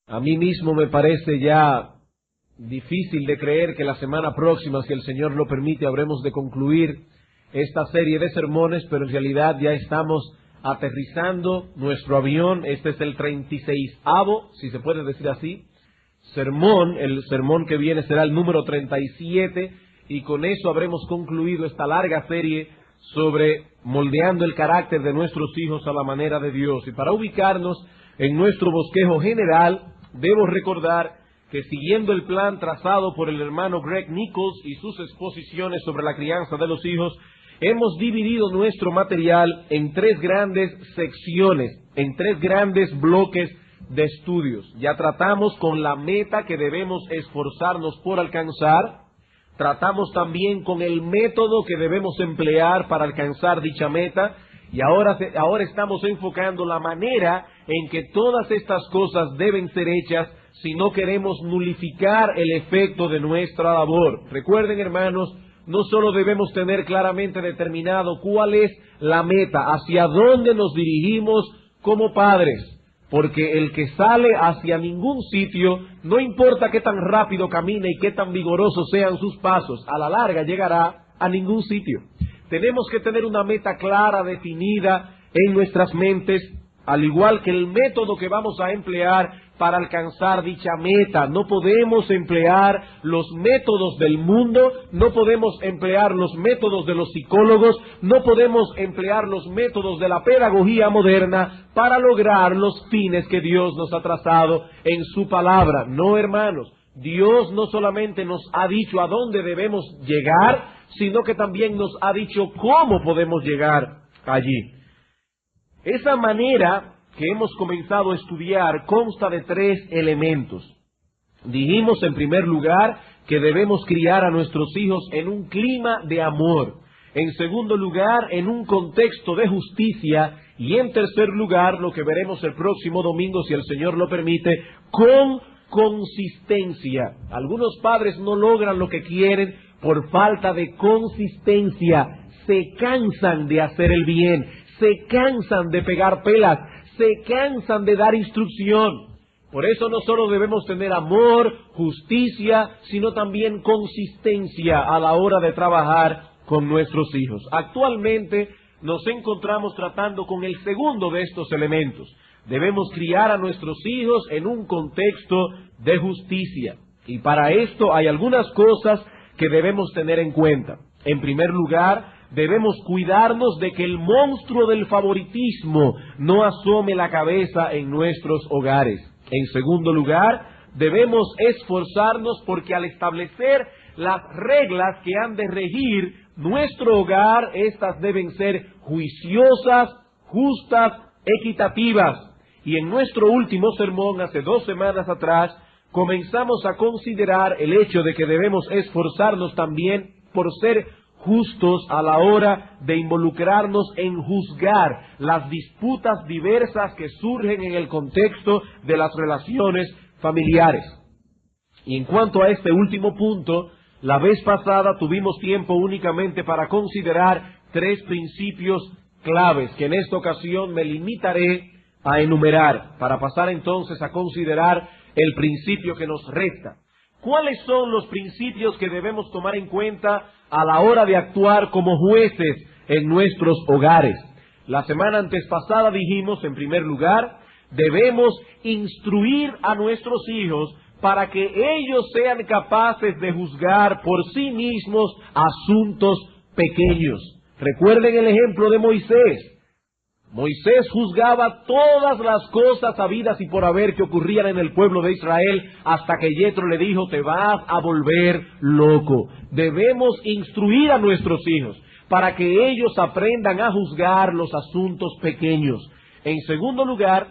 A mí mismo me parece ya difícil de creer que la semana próxima, si el Señor lo permite, habremos de concluir esta serie de sermones, pero en realidad ya estamos aterrizando nuestro avión. Este es el 36º, si se puede decir así, sermón. El sermón que viene será el número 37, y con eso habremos concluido esta larga serie sobre moldeando el carácter de nuestros hijos a la manera de Dios. Y para ubicarnos en nuestro bosquejo general, debo recordar que siguiendo el plan trazado por el hermano Greg Nichols y sus exposiciones sobre la crianza de los hijos, hemos dividido nuestro material en tres grandes secciones, en tres grandes bloques de estudios. Ya tratamos con la meta que debemos esforzarnos por alcanzar. Tratamos también con el método que debemos emplear para alcanzar dicha meta, y ahora estamos enfocando la manera en que todas estas cosas deben ser hechas si no queremos nulificar el efecto de nuestra labor. Recuerden, hermanos, no solo debemos tener claramente determinado cuál es la meta, hacia dónde nos dirigimos como padres, porque el que sale hacia ningún sitio, no importa qué tan rápido camine y qué tan vigorosos sean sus pasos, a la larga llegará a ningún sitio. Tenemos que tener una meta clara, definida en nuestras mentes, al igual que el método que vamos a emplear para alcanzar dicha meta. No podemos emplear los métodos del mundo, no podemos emplear los métodos de los psicólogos, no podemos emplear los métodos de la pedagogía moderna para lograr los fines que Dios nos ha trazado en su palabra. No, hermanos, Dios no solamente nos ha dicho a dónde debemos llegar, sino que también nos ha dicho cómo podemos llegar allí. Esa manera que hemos comenzado a estudiar consta de tres elementos. Dijimos en primer lugar que debemos criar a nuestros hijos en un clima de amor. En segundo lugar, en un contexto de justicia. Y en tercer lugar, lo que veremos el próximo domingo, si el Señor lo permite, con consistencia. Algunos padres no logran lo que quieren por falta de consistencia. Se cansan de hacer el bien, se cansan de pegar pelas, se cansan de dar instrucción. Por eso no solo debemos tener amor, justicia, sino también consistencia a la hora de trabajar con nuestros hijos. Actualmente nos encontramos tratando con el segundo de estos elementos. Debemos criar a nuestros hijos en un contexto de justicia. Y para esto hay algunas cosas que debemos tener en cuenta. En primer lugar, debemos cuidarnos de que el monstruo del favoritismo no asome la cabeza en nuestros hogares. En segundo lugar, debemos esforzarnos porque al establecer las reglas que han de regir nuestro hogar, estas deben ser juiciosas, justas, equitativas. Y en nuestro último sermón, hace 2 semanas atrás, comenzamos a considerar el hecho de que debemos esforzarnos también por ser justos a la hora de involucrarnos en juzgar las disputas diversas que surgen en el contexto de las relaciones familiares. Y en cuanto a este último punto, la vez pasada tuvimos tiempo únicamente para considerar 3 principios claves que en esta ocasión me limitaré a enumerar, para pasar entonces a considerar el principio que nos resta. ¿Cuáles son los principios que debemos tomar en cuenta a la hora de actuar como jueces en nuestros hogares? La semana antepasada dijimos, en primer lugar, debemos instruir a nuestros hijos para que ellos sean capaces de juzgar por sí mismos asuntos pequeños. Recuerden el ejemplo de Moisés. Moisés juzgaba todas las cosas habidas y por haber que ocurrían en el pueblo de Israel, hasta que Yetro le dijo: te vas a volver loco. Debemos instruir a nuestros hijos para que ellos aprendan a juzgar los asuntos pequeños. En segundo lugar,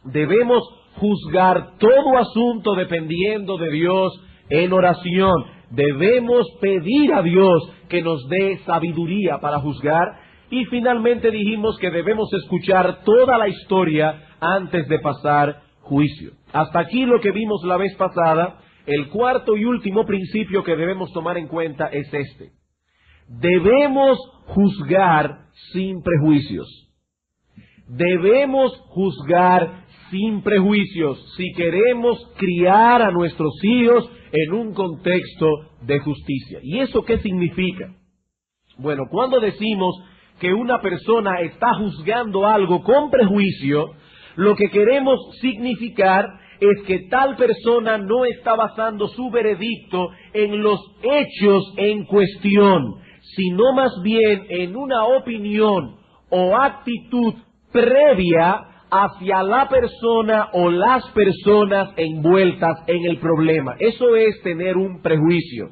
debemos juzgar todo asunto dependiendo de Dios en oración. Debemos pedir a Dios que nos dé sabiduría para juzgar. Y finalmente dijimos que debemos escuchar toda la historia antes de pasar juicio. Hasta aquí lo que vimos la vez pasada. El cuarto y último principio que debemos tomar en cuenta es este: debemos juzgar sin prejuicios. Debemos juzgar sin prejuicios, si queremos criar a nuestros hijos en un contexto de justicia. ¿Y eso qué significa? Bueno, cuando decimos que una persona está juzgando algo con prejuicio, lo que queremos significar es que tal persona no está basando su veredicto en los hechos en cuestión, sino más bien en una opinión o actitud previa hacia la persona o las personas envueltas en el problema. Eso es tener un prejuicio.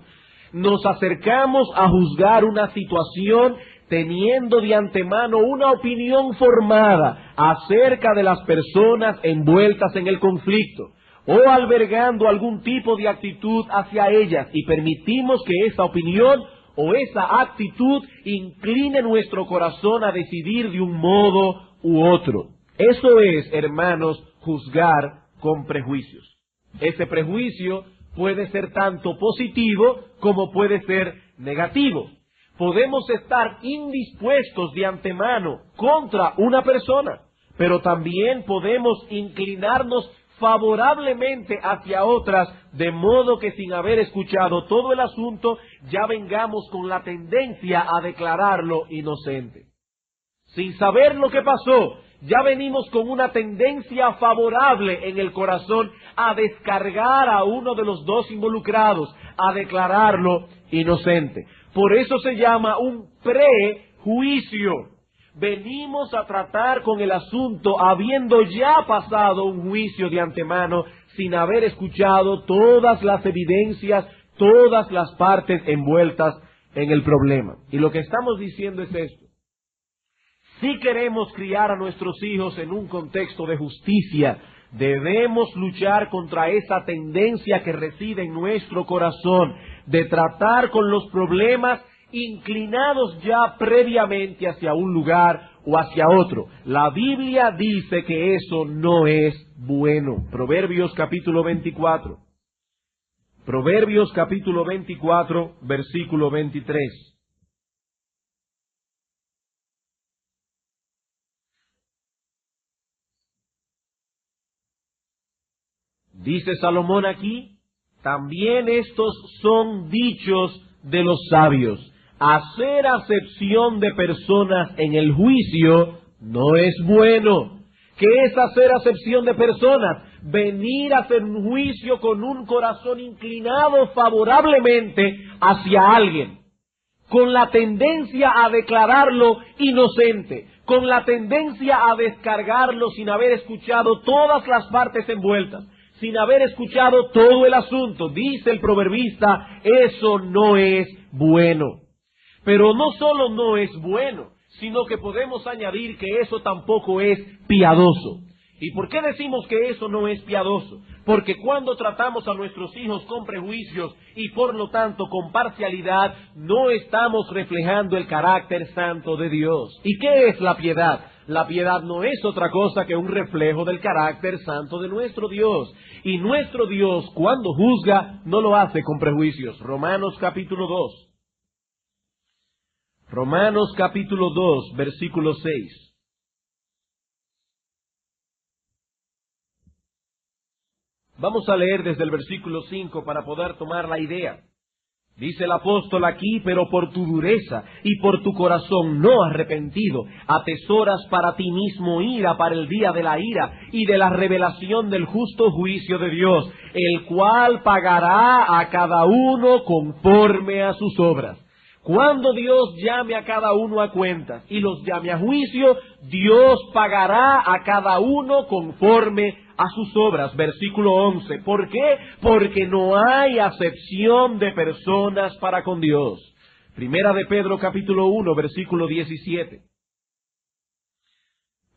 Nos acercamos a juzgar una situación teniendo de antemano una opinión formada acerca de las personas envueltas en el conflicto, o albergando algún tipo de actitud hacia ellas, y permitimos que esa opinión o esa actitud incline nuestro corazón a decidir de un modo u otro. Eso es, hermanos, juzgar con prejuicios. Ese prejuicio puede ser tanto positivo como puede ser negativo. Podemos estar indispuestos de antemano contra una persona, pero también podemos inclinarnos favorablemente hacia otras, de modo que sin haber escuchado todo el asunto, ya vengamos con la tendencia a declararlo inocente. Sin saber lo que pasó, ya venimos con una tendencia favorable en el corazón a descargar a uno de los dos involucrados, a declararlo inocente. Por eso se llama un prejuicio. Venimos a tratar con el asunto habiendo ya pasado un juicio de antemano, sin haber escuchado todas las evidencias, todas las partes envueltas en el problema. Y lo que estamos diciendo es esto: si queremos criar a nuestros hijos en un contexto de justicia, debemos luchar contra esa tendencia que reside en nuestro corazón de tratar con los problemas inclinados ya previamente hacia un lugar o hacia otro. La Biblia dice que eso no es bueno. Proverbios capítulo 24. Proverbios capítulo 24, versículo 23. Dice Salomón aquí: también estos son dichos de los sabios. Hacer acepción de personas en el juicio no es bueno. ¿Qué es hacer acepción de personas? Venir a hacer un juicio con un corazón inclinado favorablemente hacia alguien, con la tendencia a declararlo inocente, con la tendencia a descargarlo sin haber escuchado todas las partes envueltas, sin haber escuchado todo el asunto. Dice el proverbista, eso no es bueno. Pero no solo no es bueno, sino que podemos añadir que eso tampoco es piadoso. ¿Y por qué decimos que eso no es piadoso? Porque cuando tratamos a nuestros hijos con prejuicios y por lo tanto con parcialidad, no estamos reflejando el carácter santo de Dios. ¿Y qué es la piedad? La piedad no es otra cosa que un reflejo del carácter santo de nuestro Dios. Y nuestro Dios, cuando juzga, no lo hace con prejuicios. Romanos capítulo 2. Romanos capítulo 2, versículo 6. Vamos a leer desde el versículo 5 para poder tomar la idea. Dice el apóstol aquí: pero por tu dureza y por tu corazón no arrepentido, atesoras para ti mismo ira para el día de la ira y de la revelación del justo juicio de Dios, el cual pagará a cada uno conforme a sus obras. Cuando Dios llame a cada uno a cuentas y los llame a juicio, Dios pagará a cada uno conforme a sus obras. Versículo 11. ¿Por qué? Porque no hay acepción de personas para con Dios. Primera de Pedro capítulo 1, versículo 17.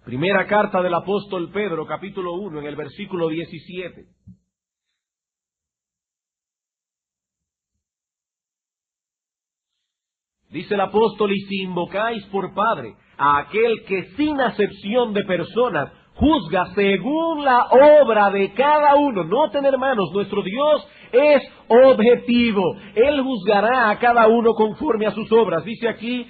Primera carta del apóstol Pedro capítulo 1, en el versículo 17. Dice el apóstol: y si invocáis por Padre a aquel que sin acepción de personas juzga según la obra de cada uno. Noten, hermanos, nuestro Dios es objetivo. Él juzgará a cada uno conforme a sus obras. Dice aquí: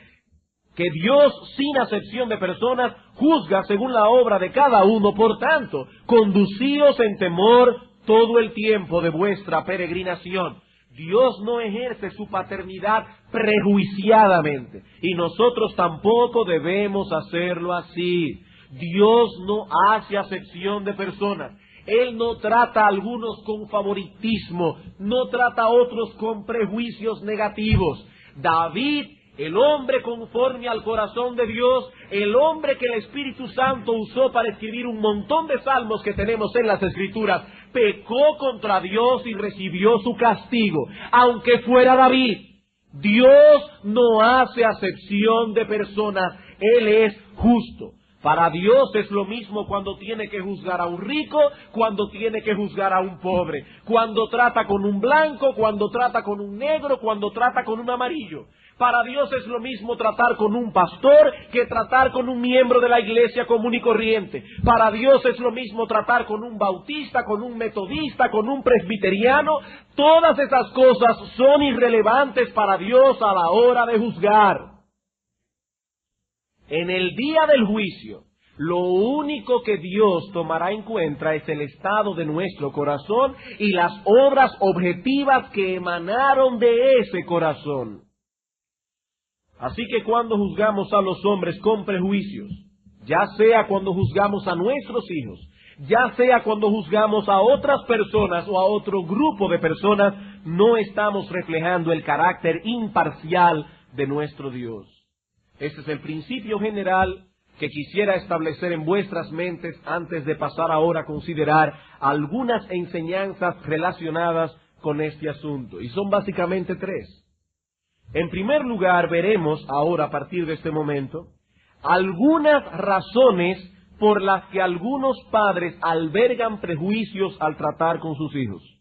que Dios, sin acepción de personas, juzga según la obra de cada uno. Por tanto, conducíos en temor todo el tiempo de vuestra peregrinación. Dios no ejerce su paternidad prejuiciadamente, y nosotros tampoco debemos hacerlo así. Dios no hace acepción de personas. Él no trata a algunos con favoritismo, no trata a otros con prejuicios negativos. David, el hombre conforme al corazón de Dios, el hombre que el Espíritu Santo usó para escribir un montón de salmos que tenemos en las Escrituras, pecó contra Dios y recibió su castigo, aunque fuera David. Dios no hace acepción de personas, Él es justo. Para Dios es lo mismo cuando tiene que juzgar a un rico, cuando tiene que juzgar a un pobre, cuando trata con un blanco, cuando trata con un negro, cuando trata con un amarillo. Para Dios es lo mismo tratar con un pastor que tratar con un miembro de la iglesia común y corriente. Para Dios es lo mismo tratar con un bautista, con un metodista, con un presbiteriano. Todas esas cosas son irrelevantes para Dios a la hora de juzgar. En el día del juicio, lo único que Dios tomará en cuenta es el estado de nuestro corazón y las obras objetivas que emanaron de ese corazón. Así que cuando juzgamos a los hombres con prejuicios, ya sea cuando juzgamos a nuestros hijos, ya sea cuando juzgamos a otras personas o a otro grupo de personas, no estamos reflejando el carácter imparcial de nuestro Dios. Este es el principio general que quisiera establecer en vuestras mentes antes de pasar ahora a considerar algunas enseñanzas relacionadas con este asunto. Y son básicamente tres. En primer lugar, veremos ahora a partir de este momento algunas razones por las que algunos padres albergan prejuicios al tratar con sus hijos.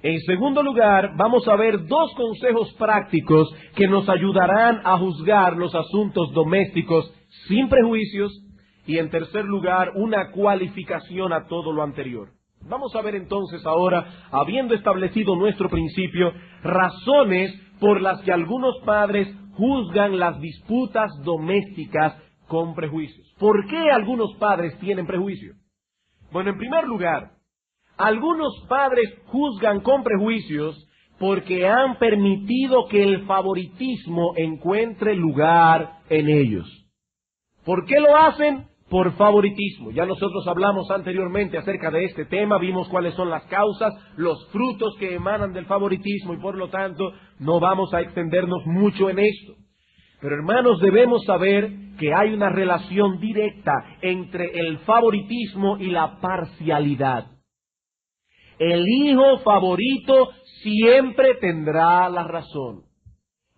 En segundo lugar, vamos a ver dos consejos prácticos que nos ayudarán a juzgar los asuntos domésticos sin prejuicios. Y en tercer lugar, una cualificación a todo lo anterior. Vamos a ver entonces ahora, habiendo establecido nuestro principio, razones por las que algunos padres juzgan las disputas domésticas con prejuicios. ¿Por qué algunos padres tienen prejuicios? Bueno, en primer lugar, algunos padres juzgan con prejuicios porque han permitido que el favoritismo encuentre lugar en ellos. ¿Por qué lo hacen? Por favoritismo. Ya nosotros hablamos anteriormente acerca de este tema, vimos cuáles son las causas, los frutos que emanan del favoritismo y por lo tanto no vamos a extendernos mucho en esto. Pero hermanos, debemos saber que hay una relación directa entre el favoritismo y la parcialidad. El hijo favorito siempre tendrá la razón.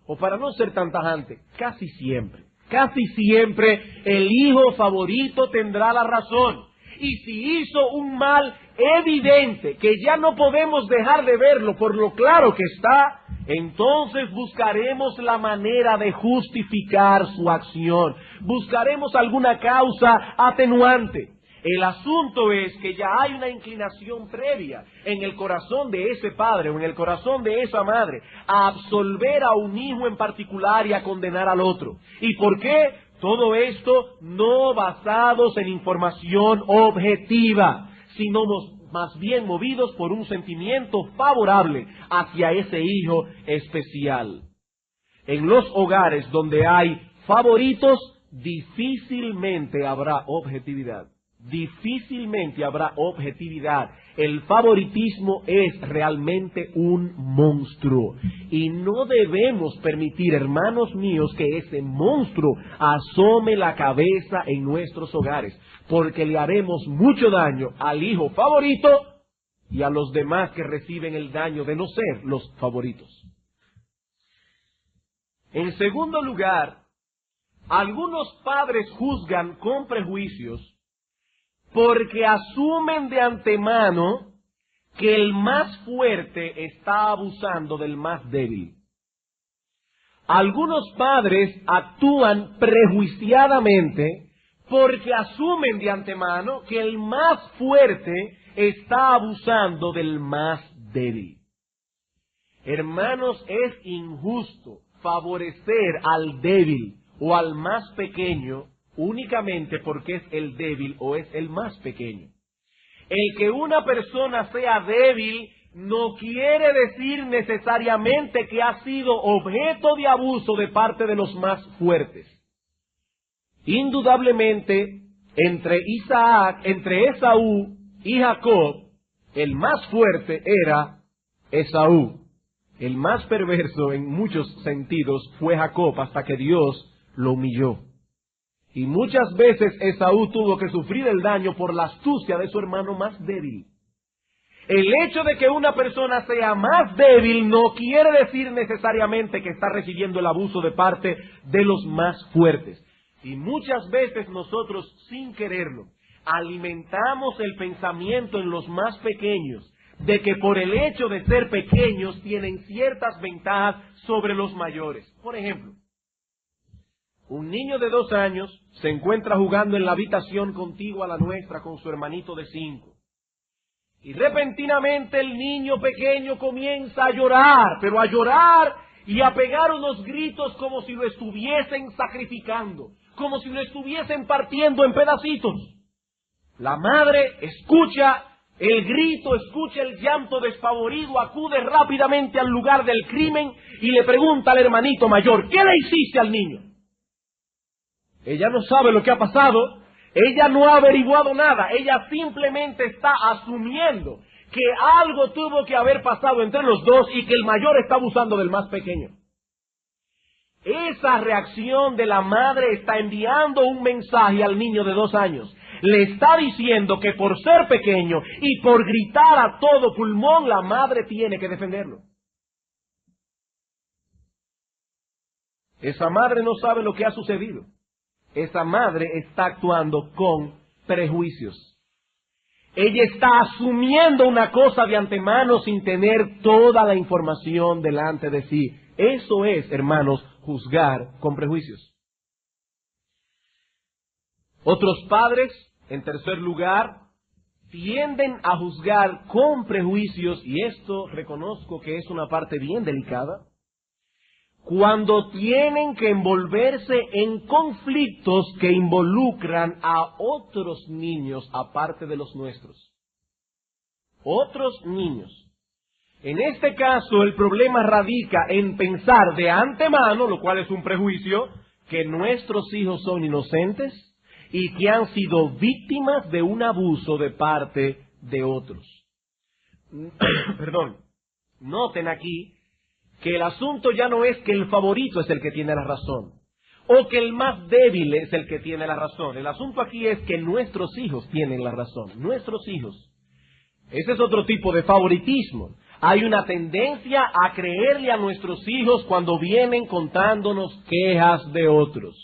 O para no ser tan tajante, casi siempre. Casi siempre el hijo favorito tendrá la razón. Y si hizo un mal evidente, que ya no podemos dejar de verlo por lo claro que está, entonces buscaremos la manera de justificar su acción. Buscaremos alguna causa atenuante. El asunto es que ya hay una inclinación previa en el corazón de ese padre o en el corazón de esa madre a absolver a un hijo en particular y a condenar al otro. ¿Y por qué? Todo esto no basados en información objetiva, sino más bien movidos por un sentimiento favorable hacia ese hijo especial. En los hogares donde hay favoritos, difícilmente habrá objetividad. Difícilmente habrá objetividad. El favoritismo es realmente un monstruo. Y no debemos permitir, hermanos míos, que ese monstruo asome la cabeza en nuestros hogares, porque le haremos mucho daño al hijo favorito y a los demás que reciben el daño de no ser los favoritos. En segundo lugar, algunos padres juzgan con prejuicios porque asumen de antemano que el más fuerte está abusando del más débil. Algunos padres actúan prejuiciadamente porque asumen de antemano que el más fuerte está abusando del más débil. Hermanos, es injusto favorecer al débil o al más pequeño únicamente porque es el débil o es el más pequeño. El que una persona sea débil no quiere decir necesariamente que ha sido objeto de abuso de parte de los más fuertes. Indudablemente, entre Esaú y Jacob, el más fuerte era Esaú. El más perverso en muchos sentidos fue Jacob hasta que Dios lo humilló. Y muchas veces Esaú tuvo que sufrir el daño por la astucia de su hermano más débil. El hecho de que una persona sea más débil no quiere decir necesariamente que está recibiendo el abuso de parte de los más fuertes. Y muchas veces nosotros, sin quererlo, alimentamos el pensamiento en los más pequeños de que por el hecho de ser pequeños tienen ciertas ventajas sobre los mayores. Por ejemplo, un niño de 2 años se encuentra jugando en la habitación contigua a la nuestra con su hermanito de 5. Y repentinamente el niño pequeño comienza a llorar, pero a llorar y a pegar unos gritos como si lo estuviesen sacrificando, como si lo estuviesen partiendo en pedacitos. La madre escucha el grito, escucha el llanto despavorido, acude rápidamente al lugar del crimen y le pregunta al hermanito mayor, ¿qué le hiciste al niño? Ella no sabe lo que ha pasado, ella no ha averiguado nada, ella simplemente está asumiendo que algo tuvo que haber pasado entre los dos y que el mayor está abusando del más pequeño. Esa reacción de la madre está enviando un mensaje al niño de 2 años. Le está diciendo que por ser pequeño y por gritar a todo pulmón, la madre tiene que defenderlo. Esa madre no sabe lo que ha sucedido. Esa madre está actuando con prejuicios. Ella está asumiendo una cosa de antemano sin tener toda la información delante de sí. Eso es, hermanos, juzgar con prejuicios. Otros padres, en tercer lugar, tienden a juzgar con prejuicios, y esto reconozco que es una parte bien delicada, cuando tienen que envolverse en conflictos que involucran a otros niños aparte de los nuestros. Otros niños. En este caso, el problema radica en pensar de antemano, lo cual es un prejuicio, que nuestros hijos son inocentes y que han sido víctimas de un abuso de parte de otros. Perdón. Noten aquí que el asunto ya no es que el favorito es el que tiene la razón, o que el más débil es el que tiene la razón. El asunto aquí es que nuestros hijos tienen la razón, nuestros hijos. Ese es otro tipo de favoritismo. Hay una tendencia a creerle a nuestros hijos cuando vienen contándonos quejas de otros.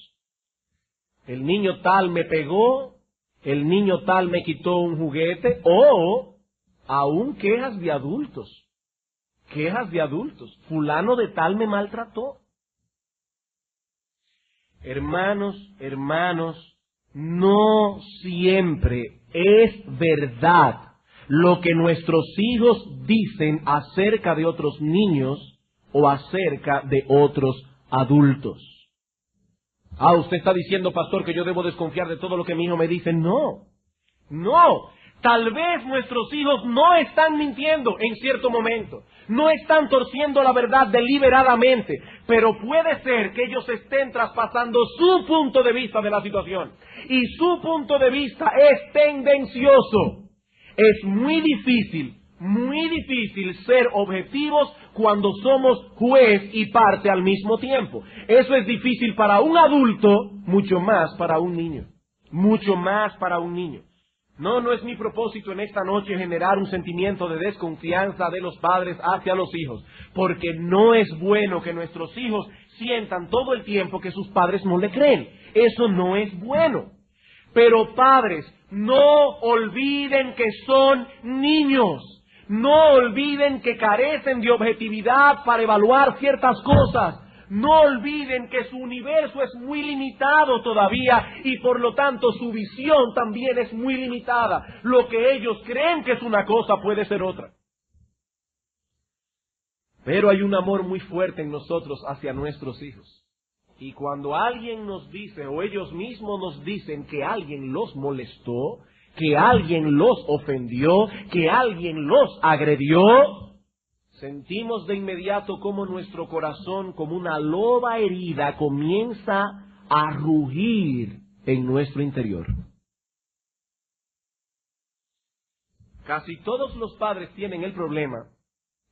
El niño tal me pegó, el niño tal me quitó un juguete, o aún quejas de adultos. Quejas de adultos. Fulano de tal me maltrató. Hermanos, no siempre es verdad lo que nuestros hijos dicen acerca de otros niños o acerca de otros adultos. Usted está diciendo, pastor, que yo debo desconfiar de todo lo que mi hijo me dice. No. Tal vez nuestros hijos no están mintiendo en cierto momento. No están torciendo la verdad deliberadamente, pero puede ser que ellos estén traspasando su punto de vista de la situación. Y su punto de vista es tendencioso. Es muy difícil ser objetivos cuando somos juez y parte al mismo tiempo. Eso es difícil para un adulto, mucho más para un niño. Mucho más para un niño. No es mi propósito en esta noche generar un sentimiento de desconfianza de los padres hacia los hijos, porque no es bueno que nuestros hijos sientan todo el tiempo que sus padres no le creen. Eso no es bueno. Pero padres, no olviden que son niños. No olviden que carecen de objetividad para evaluar ciertas cosas. No olviden que su universo es muy limitado todavía y por lo tanto su visión también es muy limitada. Lo que ellos creen que es una cosa puede ser otra. Pero hay un amor muy fuerte en nosotros hacia nuestros hijos. Y cuando alguien nos dice, o ellos mismos nos dicen que alguien los molestó, que alguien los ofendió, que alguien los agredió, sentimos de inmediato como nuestro corazón, como una loba herida, comienza a rugir en nuestro interior. Casi todos los padres tienen el problema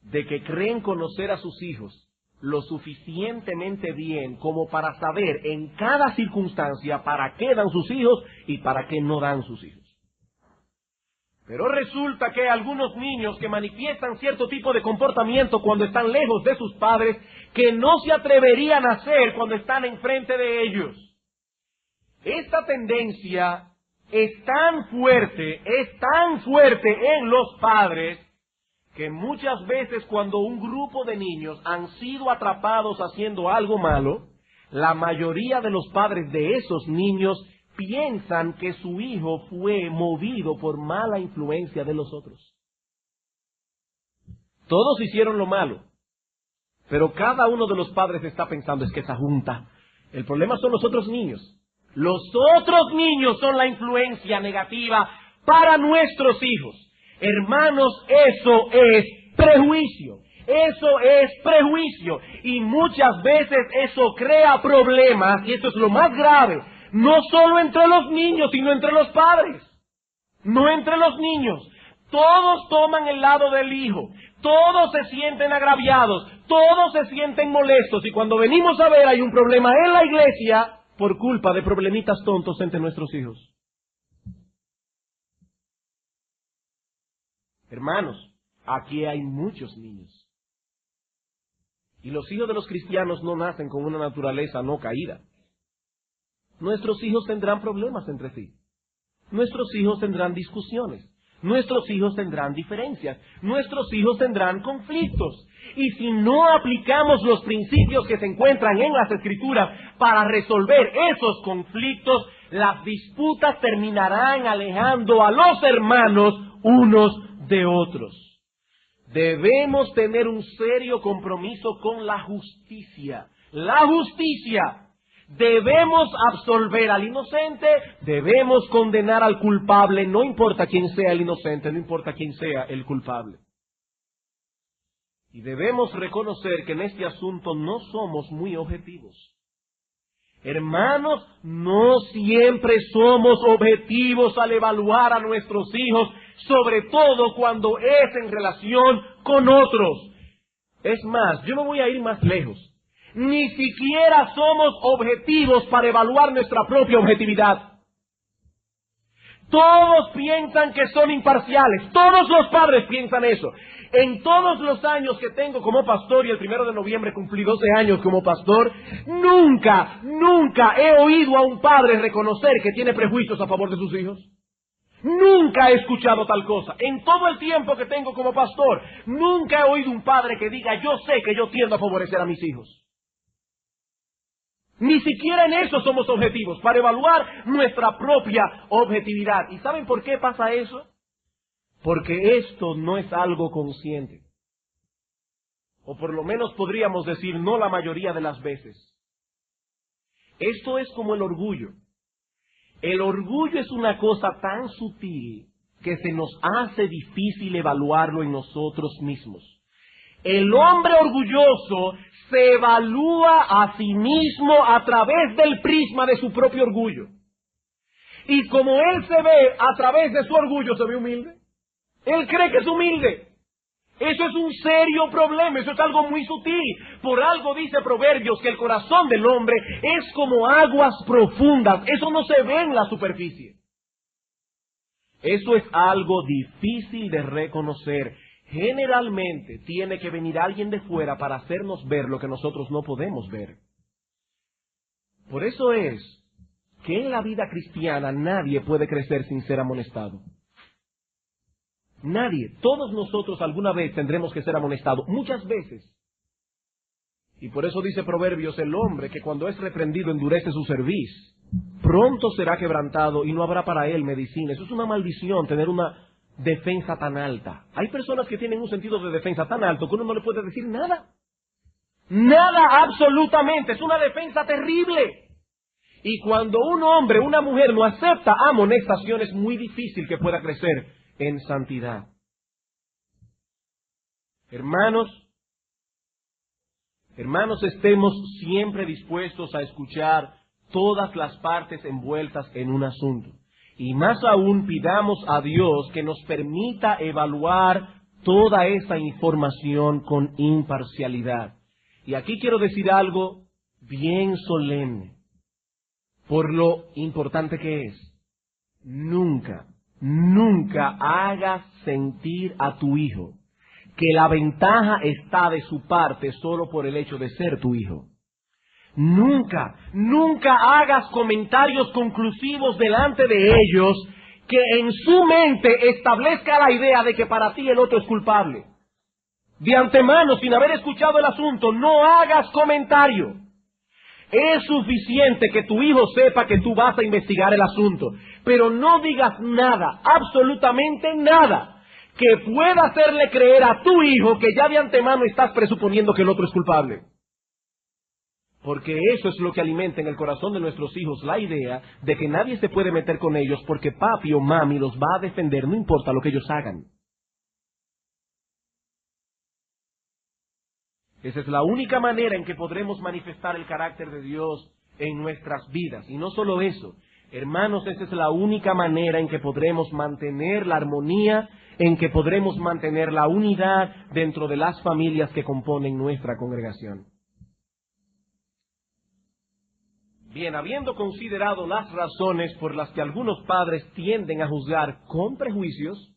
de que creen conocer a sus hijos lo suficientemente bien como para saber en cada circunstancia para qué dan sus hijos y para qué no dan sus hijos. Pero resulta que hay algunos niños que manifiestan cierto tipo de comportamiento cuando están lejos de sus padres que no se atreverían a hacer cuando están enfrente de ellos. Esta tendencia es tan fuerte en los padres que muchas veces cuando un grupo de niños han sido atrapados haciendo algo malo, la mayoría de los padres de esos niños piensan que su hijo fue movido por mala influencia de los otros. Todos hicieron lo malo, pero cada uno de los padres está pensando, es que esa junta, el problema son los otros niños. Los otros niños son la influencia negativa para nuestros hijos. Hermanos, eso es prejuicio. Eso es prejuicio. Y muchas veces eso crea problemas, y esto es lo más grave, no solo entre los niños, sino entre los padres. No entre los niños. Todos toman el lado del hijo. Todos se sienten agraviados. Todos se sienten molestos. Y cuando venimos a ver, hay un problema en la iglesia por culpa de problemitas tontos entre nuestros hijos. Hermanos, aquí hay muchos niños. Y los hijos de los cristianos no nacen con una naturaleza no caída. Nuestros hijos tendrán problemas entre sí. Nuestros hijos tendrán discusiones. Nuestros hijos tendrán diferencias. Nuestros hijos tendrán conflictos. Y si no aplicamos los principios que se encuentran en las Escrituras para resolver esos conflictos, las disputas terminarán alejando a los hermanos unos de otros. Debemos tener un serio compromiso con la justicia. La justicia. Debemos absolver al inocente, debemos condenar al culpable, no importa quién sea el inocente, no importa quién sea el culpable. Y debemos reconocer que en este asunto no somos muy objetivos. Hermanos, no siempre somos objetivos al evaluar a nuestros hijos, sobre todo cuando es en relación con otros. Es más, yo no voy a ir más lejos. Ni siquiera somos objetivos para evaluar nuestra propia objetividad. Todos piensan que son imparciales. Todos los padres piensan eso. En todos los años que tengo como pastor, y el 1 de noviembre cumplí 12 años como pastor, nunca he oído a un padre reconocer que tiene prejuicios a favor de sus hijos. Nunca he escuchado tal cosa. En todo el tiempo que tengo como pastor, nunca he oído un padre que diga, yo sé que yo tiendo a favorecer a mis hijos. Ni siquiera en eso somos objetivos, para evaluar nuestra propia objetividad. ¿Y saben por qué pasa eso? Porque esto no es algo consciente. O por lo menos podríamos decir, no la mayoría de las veces. Esto es como el orgullo. El orgullo es una cosa tan sutil que se nos hace difícil evaluarlo en nosotros mismos. El hombre orgulloso se evalúa a sí mismo a través del prisma de su propio orgullo. Y como él se ve a través de su orgullo, se ve humilde. Él cree que es humilde. Eso es un serio problema, eso es algo muy sutil. Por algo dice Proverbios que el corazón del hombre es como aguas profundas. Eso no se ve en la superficie. Eso es algo difícil de reconocer. Generalmente tiene que venir alguien de fuera para hacernos ver lo que nosotros no podemos ver. Por eso es que en la vida cristiana nadie puede crecer sin ser amonestado. Nadie. Todos nosotros alguna vez tendremos que ser amonestados, muchas veces. Y por eso dice Proverbios, el hombre que cuando es reprendido endurece su cerviz, pronto será quebrantado y no habrá para él medicina. Eso es una maldición, tener una defensa tan alta. Hay personas que tienen un sentido de defensa tan alto que uno no le puede decir nada. Nada absolutamente. Es una defensa terrible. Y cuando un hombre, una mujer no acepta amonestación, es muy difícil que pueda crecer en santidad. Hermanos, estemos siempre dispuestos a escuchar todas las partes envueltas en un asunto. Y más aún pidamos a Dios que nos permita evaluar toda esa información con imparcialidad. Y aquí quiero decir algo bien solemne, por lo importante que es. Nunca hagas sentir a tu hijo que la ventaja está de su parte solo por el hecho de ser tu hijo. Nunca hagas comentarios conclusivos delante de ellos que en su mente establezca la idea de que para ti el otro es culpable. De antemano, sin haber escuchado el asunto, no hagas comentario. Es suficiente que tu hijo sepa que tú vas a investigar el asunto, pero no digas nada, absolutamente nada, que pueda hacerle creer a tu hijo que ya de antemano estás presuponiendo que el otro es culpable. Porque eso es lo que alimenta en el corazón de nuestros hijos la idea de que nadie se puede meter con ellos porque papi o mami los va a defender, no importa lo que ellos hagan. Esa es la única manera en que podremos manifestar el carácter de Dios en nuestras vidas. Y no solo eso, hermanos, esa es la única manera en que podremos mantener la armonía, en que podremos mantener la unidad dentro de las familias que componen nuestra congregación. Bien, habiendo considerado las razones por las que algunos padres tienden a juzgar con prejuicios,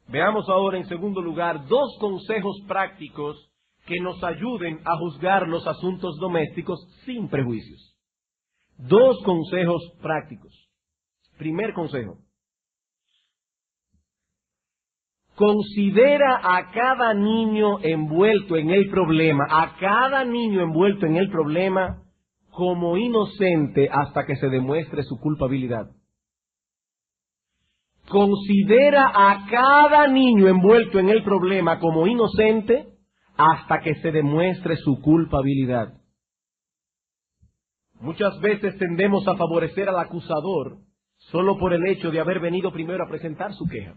veamos ahora en segundo lugar 2 consejos prácticos que nos ayuden a juzgar los asuntos domésticos sin prejuicios. 2 consejos prácticos. Primer consejo. Considera a cada niño envuelto en el problema, como inocente hasta que se demuestre su culpabilidad. Considera a cada niño envuelto en el problema como inocente hasta que se demuestre su culpabilidad. Muchas veces tendemos a favorecer al acusador solo por el hecho de haber venido primero a presentar su queja.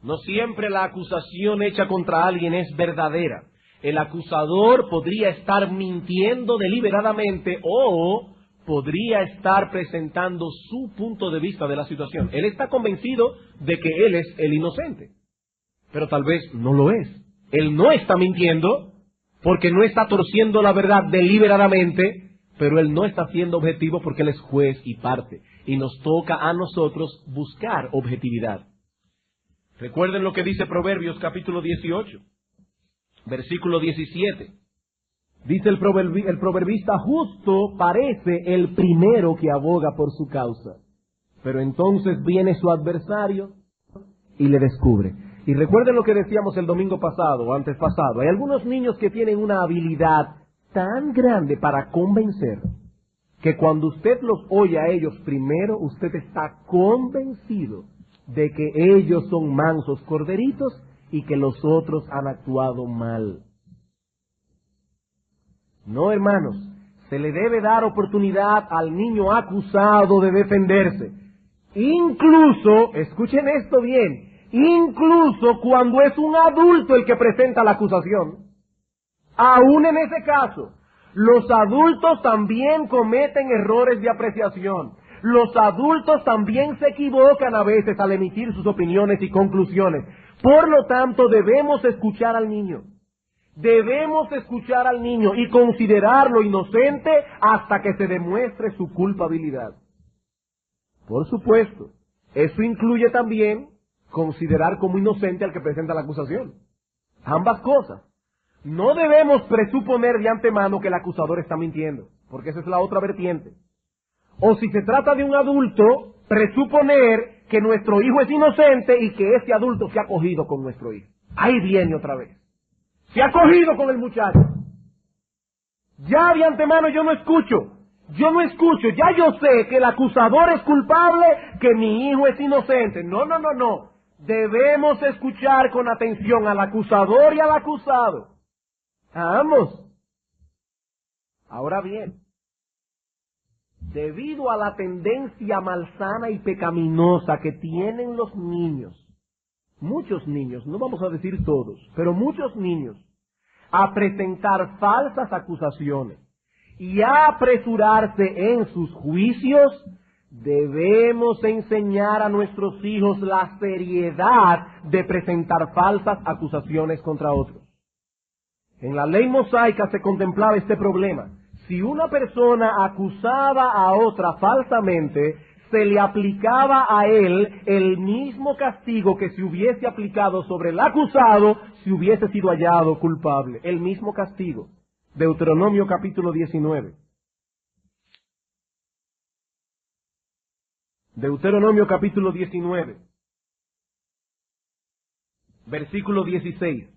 No siempre la acusación hecha contra alguien es verdadera. El acusador podría estar mintiendo deliberadamente o podría estar presentando su punto de vista de la situación. Él está convencido de que él es el inocente, pero tal vez no lo es. Él no está mintiendo porque no está torciendo la verdad deliberadamente, pero él no está siendo objetivo porque él es juez y parte. Y nos toca a nosotros buscar objetividad. Recuerden lo que dice Proverbios capítulo 18, versículo 17. Dice el proverbista: justo parece el primero que aboga por su causa, pero entonces viene su adversario y le descubre. Y recuerden lo que decíamos el domingo pasado o antes pasado. Hay algunos niños que tienen una habilidad tan grande para convencer que cuando usted los oye a ellos primero, usted está convencido de que ellos son mansos corderitos y que los otros han actuado mal. No, hermanos, se le debe dar oportunidad al niño acusado de defenderse. Incluso, escuchen esto bien, incluso cuando es un adulto el que presenta la acusación. Aún en ese caso, los adultos también cometen errores de apreciación. Los adultos también se equivocan a veces al emitir sus opiniones y conclusiones. Por lo tanto, debemos escuchar al niño. Debemos escuchar al niño y considerarlo inocente hasta que se demuestre su culpabilidad. Por supuesto, eso incluye también considerar como inocente al que presenta la acusación. Ambas cosas. No debemos presuponer de antemano que el acusador está mintiendo, porque esa es la otra vertiente. O si se trata de un adulto, presuponer que nuestro hijo es inocente y que ese adulto se ha cogido con nuestro hijo. Ahí viene otra vez. Se ha cogido con el muchacho. Ya de antemano yo no escucho, ya yo sé que el acusador es culpable, que mi hijo es inocente. No. Debemos escuchar con atención al acusador y al acusado. A ambos. Ahora bien, debido a la tendencia malsana y pecaminosa que tienen los niños, muchos niños, no vamos a decir todos, pero muchos niños, a presentar falsas acusaciones y a apresurarse en sus juicios, debemos enseñar a nuestros hijos la seriedad de presentar falsas acusaciones contra otros. En la ley mosaica se contemplaba este problema. Si una persona acusaba a otra falsamente, se le aplicaba a él el mismo castigo que se hubiese aplicado sobre el acusado si hubiese sido hallado culpable. El mismo castigo. Deuteronomio capítulo 19. Deuteronomio capítulo 19. Versículo 16.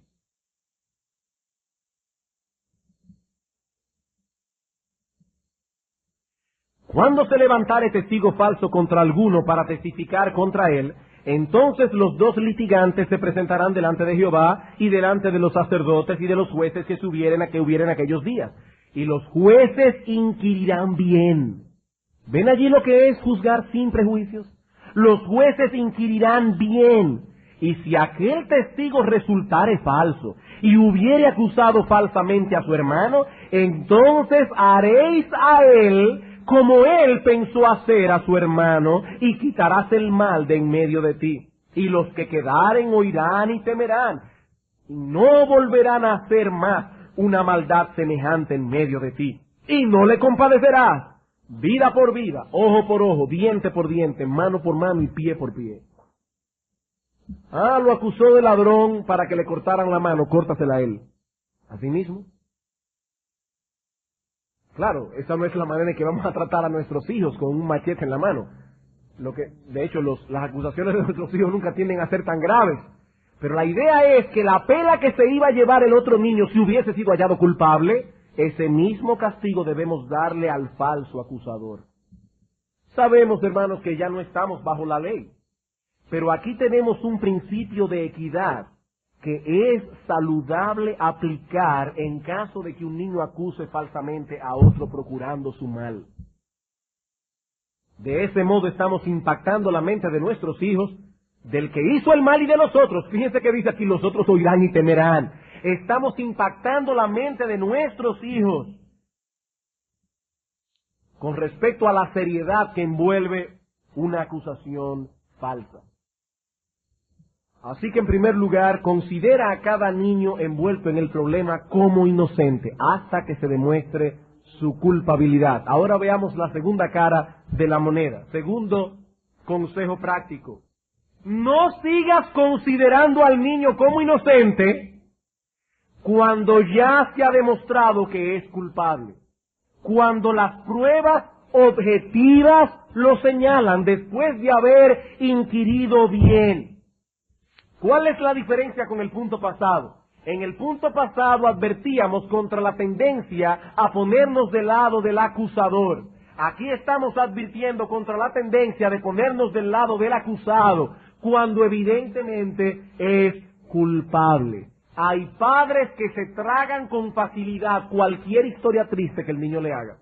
Cuando se levantare testigo falso contra alguno para testificar contra él, entonces los dos litigantes se presentarán delante de Jehová y delante de los sacerdotes y de los jueces que hubieren aquellos días. Y los jueces inquirirán bien. ¿Ven allí lo que es juzgar sin prejuicios? Los jueces inquirirán bien. Y si aquel testigo resultare falso y hubiere acusado falsamente a su hermano, entonces haréis a él como él pensó hacer a su hermano, y quitarás el mal de en medio de ti. Y los que quedaren oirán y temerán, y no volverán a hacer más una maldad semejante en medio de ti. Y no le compadecerás, vida por vida, ojo por ojo, diente por diente, mano por mano y pie por pie. Lo acusó de ladrón para que le cortaran la mano, córtasela a él. Así mismo. Claro, esa no es la manera en que vamos a tratar a nuestros hijos con un machete en la mano. De hecho, las acusaciones de nuestros hijos nunca tienden a ser tan graves. Pero la idea es que la pela que se iba a llevar el otro niño si hubiese sido hallado culpable, ese mismo castigo debemos darle al falso acusador. Sabemos, hermanos, que ya no estamos bajo la ley. Pero aquí tenemos un principio de equidad que es saludable aplicar en caso de que un niño acuse falsamente a otro procurando su mal. De ese modo estamos impactando la mente de nuestros hijos, del que hizo el mal y de los otros. Fíjense que dice aquí, los otros oirán y temerán. Estamos impactando la mente de nuestros hijos con respecto a la seriedad que envuelve una acusación falsa. Así que en primer lugar, considera a cada niño envuelto en el problema como inocente hasta que se demuestre su culpabilidad. Ahora veamos la segunda cara de la moneda. Segundo consejo práctico. No sigas considerando al niño como inocente cuando ya se ha demostrado que es culpable. Cuando las pruebas objetivas lo señalan después de haber inquirido bien. ¿Cuál es la diferencia con el punto pasado? En el punto pasado advertíamos contra la tendencia a ponernos del lado del acusador. Aquí estamos advirtiendo contra la tendencia de ponernos del lado del acusado, cuando evidentemente es culpable. Hay padres que se tragan con facilidad cualquier historia triste que el niño le haga.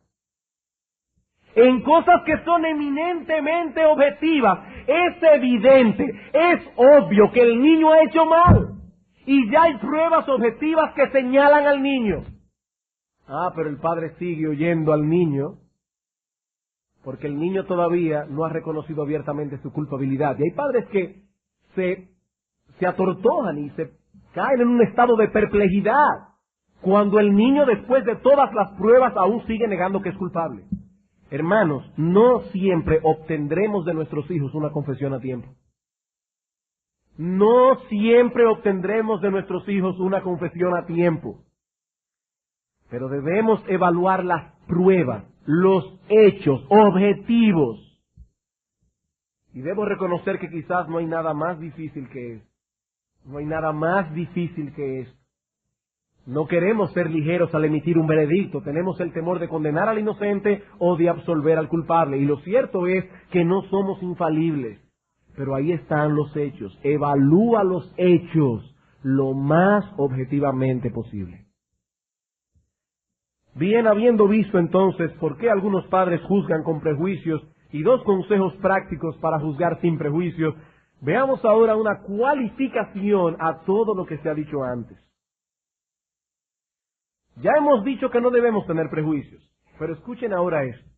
En cosas que son eminentemente objetivas, es evidente, es obvio que el niño ha hecho mal. Y ya hay pruebas objetivas que señalan al niño. Pero el padre sigue oyendo al niño, porque el niño todavía no ha reconocido abiertamente su culpabilidad. Y hay padres que se atortojan y se caen en un estado de perplejidad, cuando el niño, después de todas las pruebas, aún sigue negando que es culpable. Hermanos, no siempre obtendremos de nuestros hijos una confesión a tiempo. No siempre obtendremos de nuestros hijos una confesión a tiempo. Pero debemos evaluar las pruebas, los hechos objetivos. Y debo reconocer que quizás no hay nada más difícil que esto. No hay nada más difícil que esto. No queremos ser ligeros al emitir un veredicto, tenemos el temor de condenar al inocente o de absolver al culpable. Y lo cierto es que no somos infalibles, pero ahí están los hechos. Evalúa los hechos lo más objetivamente posible. Bien, habiendo visto entonces por qué algunos padres juzgan con prejuicios y 2 consejos prácticos para juzgar sin prejuicios, veamos ahora una cualificación a todo lo que se ha dicho antes. Ya hemos dicho que no debemos tener prejuicios, pero escuchen ahora esto.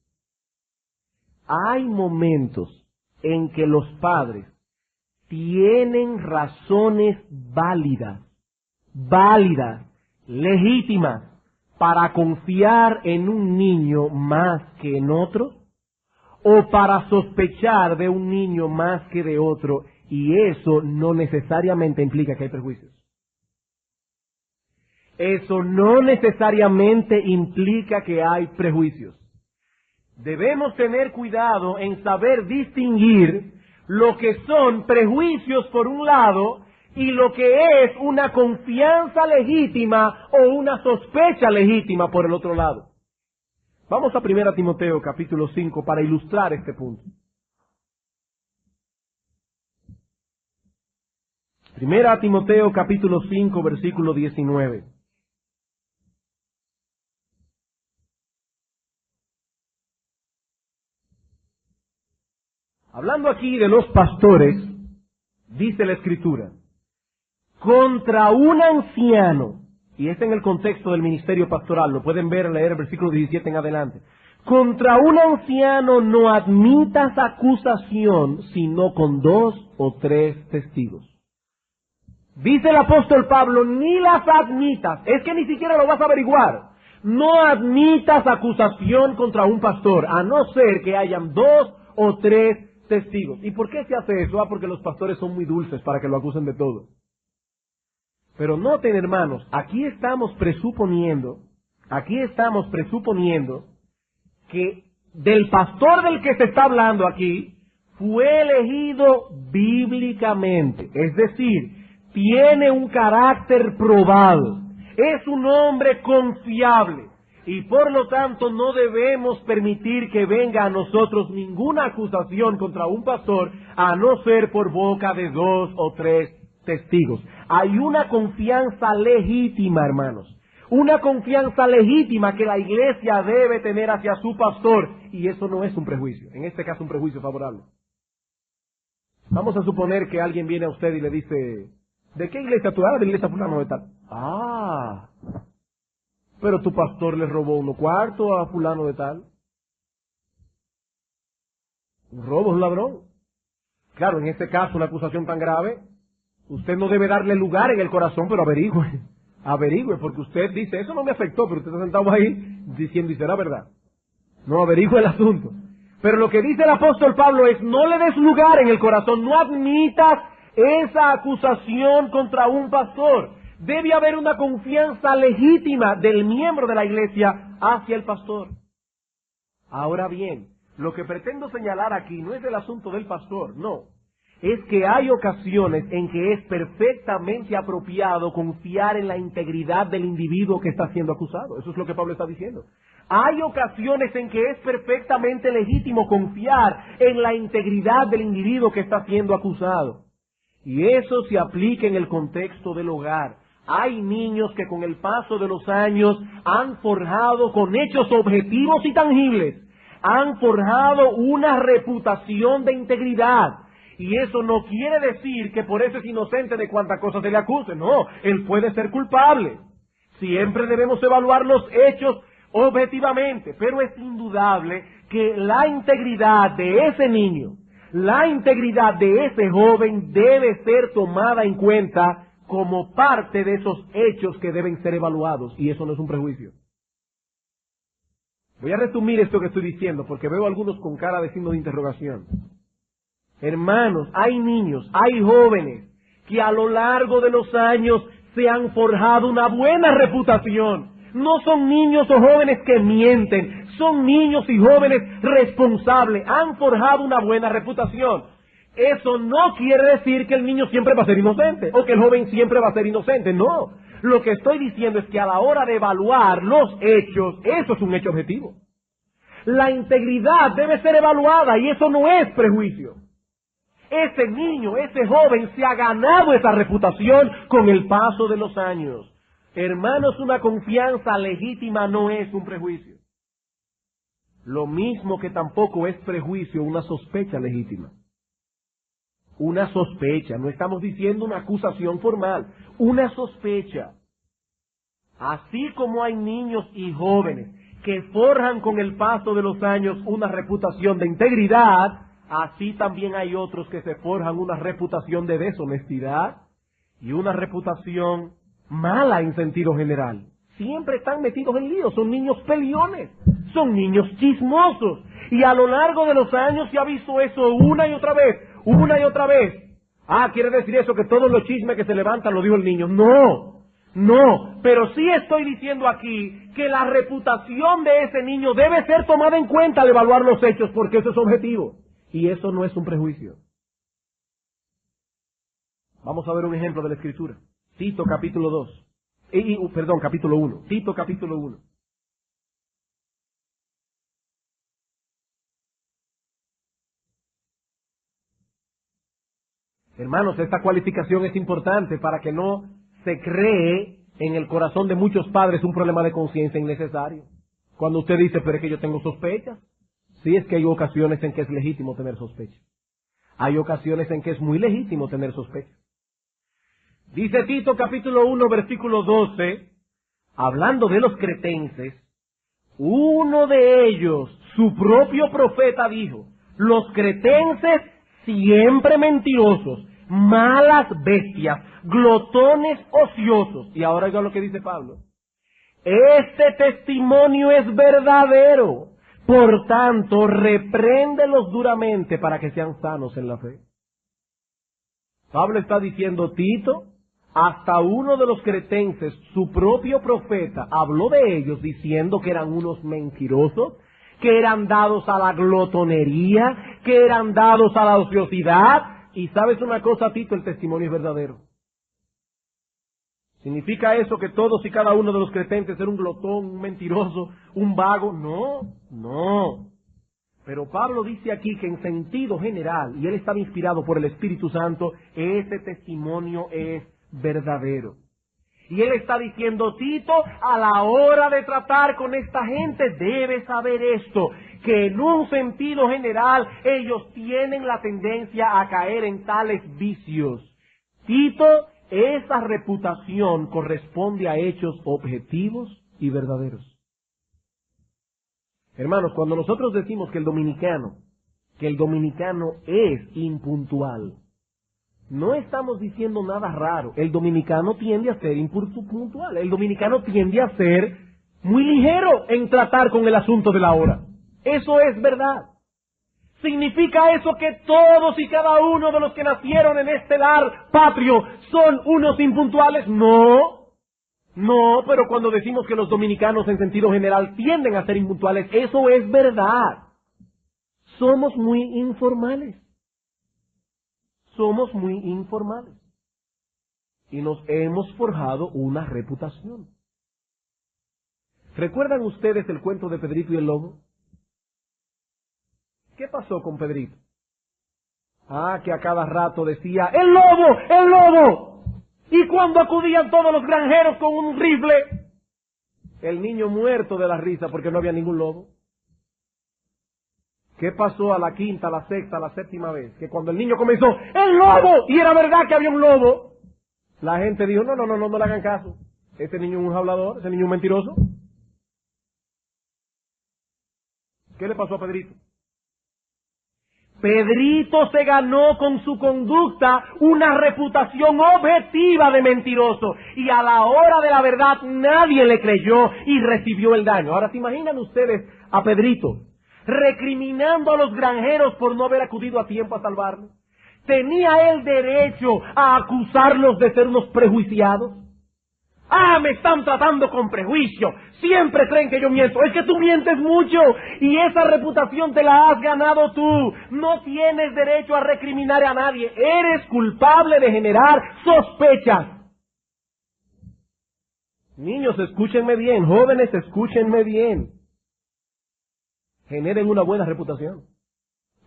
Hay momentos en que los padres tienen razones válidas, legítimas, para confiar en un niño más que en otro, o para sospechar de un niño más que de otro, y eso no necesariamente implica que hay prejuicios. Eso no necesariamente implica que hay prejuicios. Debemos tener cuidado en saber distinguir lo que son prejuicios por un lado y lo que es una confianza legítima o una sospecha legítima por el otro lado. Vamos a 1 Timoteo capítulo 5 para ilustrar este punto. 1 Timoteo capítulo 5 versículo 19. Hablando aquí de los pastores, dice la Escritura, contra un anciano, y este en el contexto del ministerio pastoral, lo pueden leer el versículo 17 en adelante, contra un anciano no admitas acusación, sino con 2 o 3 testigos. Dice el apóstol Pablo, ni las admitas, es que ni siquiera lo vas a averiguar. No admitas acusación contra un pastor, a no ser que hayan 2 o 3 testigos. ¿Y por qué se hace eso? Porque los pastores son muy dulces para que lo acusen de todo. Pero noten, hermanos, aquí estamos presuponiendo que del pastor del que se está hablando aquí fue elegido bíblicamente, es decir, tiene un carácter probado, es un hombre confiable y por lo tanto no debemos permitir que venga a nosotros ninguna acusación contra un pastor a no ser por boca de 2 o 3 testigos. Hay una confianza legítima, hermanos, una confianza legítima que la iglesia debe tener hacia su pastor, y eso no es un prejuicio, en este caso un prejuicio favorable. Vamos a suponer que alguien viene a usted y le dice, ¿de qué iglesia tú eres? De la iglesia fulano de tal. Ah, pero tu pastor le robó 1 cuarto a fulano de tal. Un robo es un ladrón. Claro, en este caso una acusación tan grave, usted no debe darle lugar en el corazón, pero averigüe, porque usted dice, eso no me afectó, pero usted está sentado ahí diciendo, y será verdad. No, averigüe el asunto. Pero lo que dice el apóstol Pablo es, no le des lugar en el corazón, no admitas esa acusación contra un pastor. Debe haber una confianza legítima del miembro de la iglesia hacia el pastor. Ahora bien, lo que pretendo señalar aquí no es el asunto del pastor, no. Es que hay ocasiones en que es perfectamente apropiado confiar en la integridad del individuo que está siendo acusado. Eso es lo que Pablo está diciendo. Hay ocasiones en que es perfectamente legítimo confiar en la integridad del individuo que está siendo acusado. Y eso se aplica en el contexto del hogar. Hay niños que con el paso de los años han forjado con hechos objetivos y tangibles, han forjado una reputación de integridad. Y eso no quiere decir que por eso es inocente de cuanta cosa se le acuse. No, él puede ser culpable. Siempre debemos evaluar los hechos objetivamente, pero es indudable que la integridad de ese niño, la integridad de ese joven debe ser tomada en cuenta como parte de esos hechos que deben ser evaluados, y eso no es un prejuicio. Voy a resumir esto que estoy diciendo, porque veo a algunos con cara de signo de interrogación. Hermanos, hay niños, hay jóvenes que a lo largo de los años se han forjado una buena reputación. No son niños o jóvenes que mienten, son niños y jóvenes responsables, han forjado una buena reputación. Eso no quiere decir que el niño siempre va a ser inocente o que el joven siempre va a ser inocente, no. Lo que estoy diciendo es que a la hora de evaluar los hechos, eso es un hecho objetivo. La integridad debe ser evaluada y eso no es prejuicio. Ese niño, ese joven se ha ganado esa reputación con el paso de los años. Hermanos, una confianza legítima no es un prejuicio. Lo mismo que tampoco es prejuicio una sospecha legítima. Una sospecha, no estamos diciendo una acusación formal, una sospecha. Así como hay niños y jóvenes que forjan con el paso de los años una reputación de integridad, así también hay otros que se forjan una reputación de deshonestidad y una reputación mala en sentido general. Siempre están metidos en líos, son niños peleones, son niños chismosos. Y a lo largo de los años se ha visto eso una y otra vez, una y otra vez. Ah, ¿quiere decir eso que todos los chismes que se levantan lo dijo el niño? No, no, pero sí estoy diciendo aquí que la reputación de ese niño debe ser tomada en cuenta al evaluar los hechos, porque eso es objetivo. Y eso no es un prejuicio. Vamos a ver un ejemplo de la Escritura. Tito capítulo 2. Capítulo 1. Tito capítulo 1. Hermanos, esta cualificación es importante para que no se cree en el corazón de muchos padres un problema de conciencia innecesario. Cuando usted dice, pero es que yo tengo sospechas. Sí, es que hay ocasiones en que es legítimo tener sospechas. Hay ocasiones en que es muy legítimo tener sospechas. Dice Tito capítulo 1 versículo 12, hablando de los cretenses, uno de ellos, su propio profeta, dijo, los cretenses siempre mentirosos, malas bestias, glotones ociosos. Y ahora oiga lo que dice Pablo. Este testimonio es verdadero. Por tanto, repréndelos duramente para que sean sanos en la fe. Pablo está diciendo, Tito, hasta uno de los cretenses, su propio profeta, habló de ellos diciendo que eran unos mentirosos, que eran dados a la glotonería, que eran dados a la ociosidad. Y sabes una cosa, Tito, el testimonio es verdadero. ¿Significa eso que todos y cada uno de los cretenses era un glotón, un mentiroso, un vago? No, no. Pero Pablo dice aquí que en sentido general, y él estaba inspirado por el Espíritu Santo, ese testimonio es verdadero. Y él está diciendo, Tito, a la hora de tratar con esta gente, debes saber esto, que en un sentido general ellos tienen la tendencia a caer en tales vicios. Tito, esa reputación corresponde a hechos objetivos y verdaderos. Hermanos, cuando nosotros decimos que el dominicano es impuntual, no estamos diciendo nada raro. El dominicano tiende a ser impuntual. El dominicano tiende a ser muy ligero en tratar con el asunto de la hora. Eso es verdad. ¿Significa eso que todos y cada uno de los que nacieron en este lar patrio son unos impuntuales? No. No, pero cuando decimos que los dominicanos en sentido general tienden a ser impuntuales, eso es verdad. Somos muy informales. Somos muy informales. Y nos hemos forjado una reputación. ¿Recuerdan ustedes el cuento de Pedrito y el lobo? ¿Qué pasó con Pedrito? Ah, que a cada rato decía, ¡el lobo! ¡El lobo! Y cuando acudían todos los granjeros con un rifle, el niño muerto de la risa porque no había ningún lobo. ¿Qué pasó a la quinta, a la sexta, a la séptima vez? Que cuando el niño comenzó, ¡el lobo! Y era verdad que había un lobo. La gente dijo, no le hagan caso. Ese niño es un hablador, ese niño es un mentiroso. ¿Qué le pasó a Pedrito? Pedrito se ganó con su conducta una reputación objetiva de mentiroso. Y a la hora de la verdad nadie le creyó y recibió el daño. Ahora, ¿se imaginan ustedes a Pedrito recriminando a los granjeros por no haber acudido a tiempo a salvarlo? ¿Tenía él derecho a acusarlos de ser unos prejuiciados? ¡Ah, me están tratando con prejuicio! Siempre creen que yo miento. Es que tú mientes mucho y esa reputación te la has ganado tú. No tienes derecho a recriminar a nadie. Eres culpable de generar sospechas. Niños, escúchenme bien. Jóvenes, escúchenme bien. Generen una buena reputación.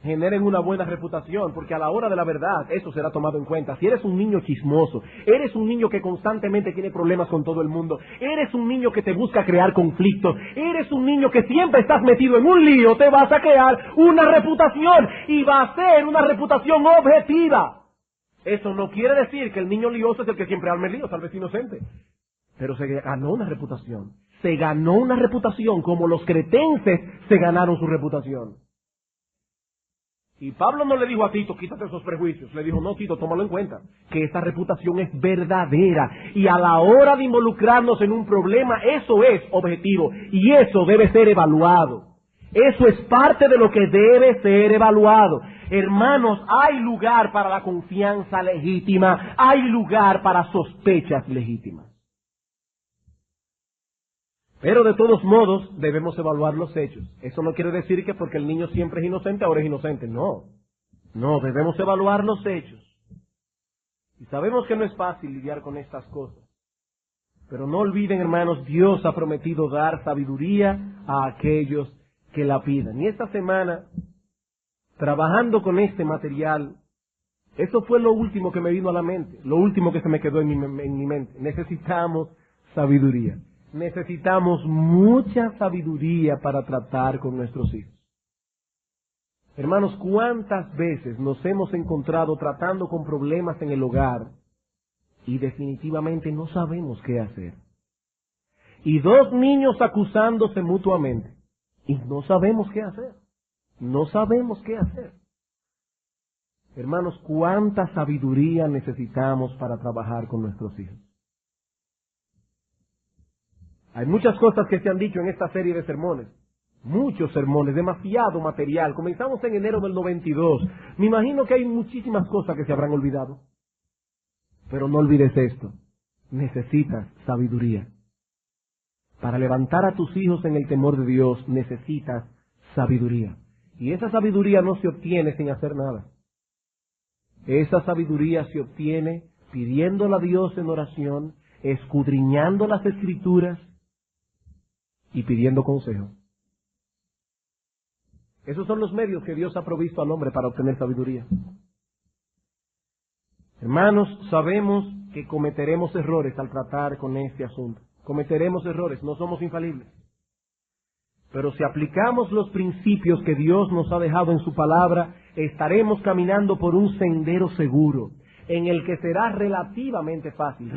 generen una buena reputación, porque a la hora de la verdad eso será tomado en cuenta. Si eres un niño chismoso, eres un niño que constantemente tiene problemas con todo el mundo, eres un niño que te busca crear conflictos, eres un niño que siempre estás metido en un lío, te vas a crear una reputación y va a ser una reputación objetiva. Eso no quiere decir que el niño lioso es el que siempre arma el lío, tal vez inocente, pero se ganó una reputación. Se ganó una reputación como los cretenses se ganaron su reputación. Y Pablo no le dijo a Tito, quítate esos prejuicios. Le dijo, no, Tito, tómalo en cuenta, que esa reputación es verdadera. Y a la hora de involucrarnos en un problema, eso es objetivo. Y eso debe ser evaluado. Eso es parte de lo que debe ser evaluado. Hermanos, hay lugar para la confianza legítima. Hay lugar para sospechas legítimas. Pero de todos modos debemos evaluar los hechos. Eso no quiere decir que porque el niño siempre es inocente, ahora es inocente. No, debemos evaluar los hechos. Y sabemos que no es fácil lidiar con estas cosas. Pero no olviden, hermanos, Dios ha prometido dar sabiduría a aquellos que la pidan. Y esta semana, trabajando con este material, eso fue lo último que me vino a la mente, lo último que se me quedó en mi mente. Necesitamos sabiduría. Necesitamos mucha sabiduría para tratar con nuestros hijos. Hermanos, ¿cuántas veces nos hemos encontrado tratando con problemas en el hogar y definitivamente no sabemos qué hacer? Y dos niños acusándose mutuamente y no sabemos qué hacer. No sabemos qué hacer. Hermanos, ¿cuánta sabiduría necesitamos para trabajar con nuestros hijos? Hay muchas cosas que se han dicho en esta serie de sermones. Muchos sermones, demasiado material. Comenzamos en enero del 92. Me imagino que hay muchísimas cosas que se habrán olvidado. Pero no olvides esto. Necesitas sabiduría. Para levantar a tus hijos en el temor de Dios, necesitas sabiduría. Y esa sabiduría no se obtiene sin hacer nada. Esa sabiduría se obtiene pidiéndola a Dios en oración, escudriñando las Escrituras y pidiendo consejo. Esos son los medios que Dios ha provisto al hombre para obtener sabiduría. Hermanos, sabemos que cometeremos errores al tratar con este asunto. Cometeremos errores, no somos infalibles. Pero si aplicamos los principios que Dios nos ha dejado en su palabra, estaremos caminando por un sendero seguro, en el que será relativamente fácil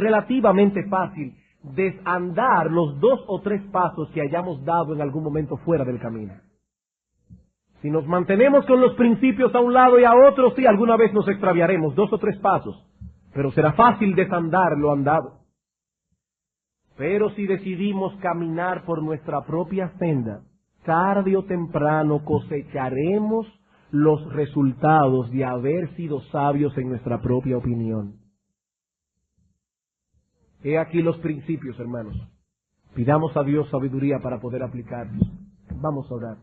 desandar los 2 o 3 pasos que hayamos dado en algún momento fuera del camino. Si nos mantenemos con los principios a un lado y a otro, sí, alguna vez nos extraviaremos 2 o 3 pasos, pero será fácil desandar lo andado. Pero si decidimos caminar por nuestra propia senda, tarde o temprano cosecharemos los resultados de haber sido sabios en nuestra propia opinión. He aquí los principios, hermanos. Pidamos a Dios sabiduría para poder aplicarlos. Vamos a orar.